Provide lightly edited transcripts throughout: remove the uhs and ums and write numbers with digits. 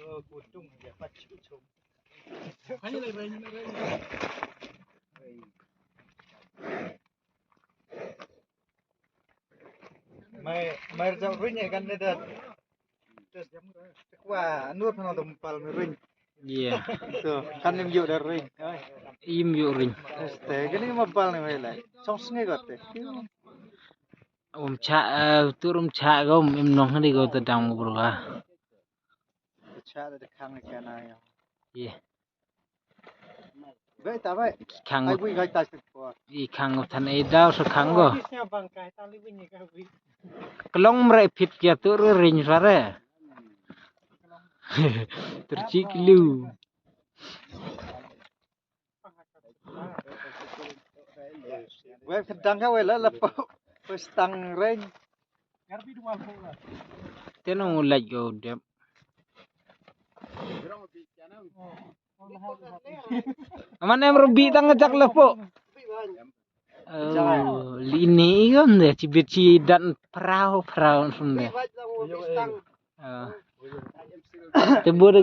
Kutung ya pacu cum. Mai jam runya kan ada. Terus wah, nur pernah tumpal ring. Iya. Tuh, kan im yuk dari ring. Im yuk ring. Este, gini mabal nih wala. Song sengai gote. Turum cha gom im nong di go tadang bro. Chat ada kang ikan ayo. Iya. Baik, tapi Kang ai bui gai tas po. i kang tan e daw sa kang go. Kisnya bangkai tali bunyi ka bui. Kelong mre pit kia tur ring sare. Terciklu. Baik sedang ka wala lepo. Pestang ring. Ngarbi dua po lah. Tenong ulaj go dem. Aman em rubi tang ngajak lepo. Lini kan deh cibit dan perahu sunde. Tebu de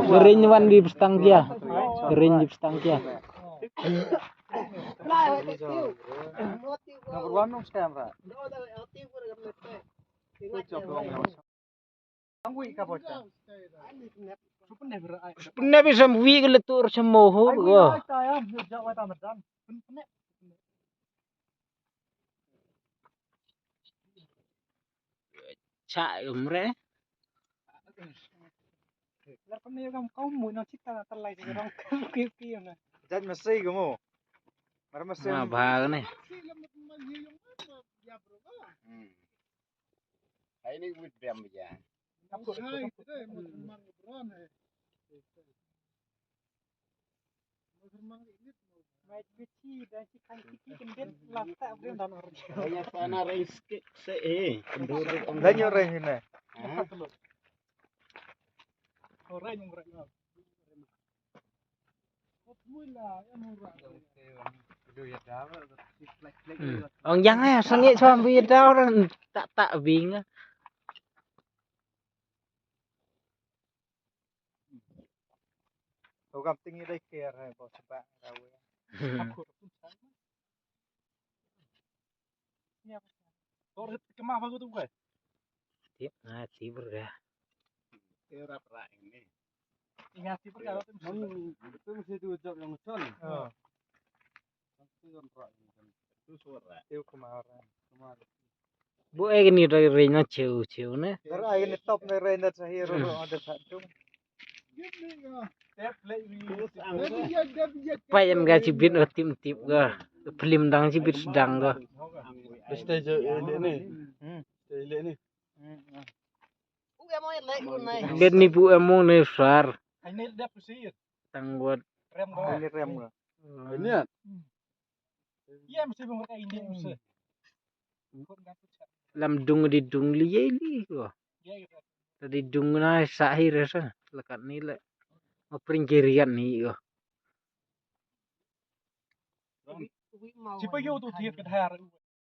gering wan di pestang kia. Gering di pestang kia. Nomor 1 nung camera. Angui ka bocah. Sebenarnya bisa wi geletur semoho go. Cak umre. Jadi mesti kamu. Mara mesti. Nah, bahag nih. Ini wit bem ya. Banyak tanah rezeki se penduduk Lanyo ring ini. Ông giang á, sao nghĩ cho vì đâu tak bing á. Kau kam tinggi dai care hai bos sebab rawe. Kemah bagus tu bukan? Tiếp tibur ya. era pra ini. Ingat sih kalau Itu mesti diucap yang son. Itu suara. Itu kemarin. Bu ini dari renya ciu nih. Terus ini top nih render saya ada satu. Payan gak cibit tim ga. Film dang cibit sedang ga. Stage ini. Stage ini. Bet nipu emong nih sar. Ini dia pusir. Tangguat. Rem go. Ini rem go. Ini ya. Iya mesti mereka ini mesti. Lam dung di dung liye li go. Tadi dung na sahir sa. Lekat ni le. Mapringkirian ni go. Siapa yo tu tiap ke hari.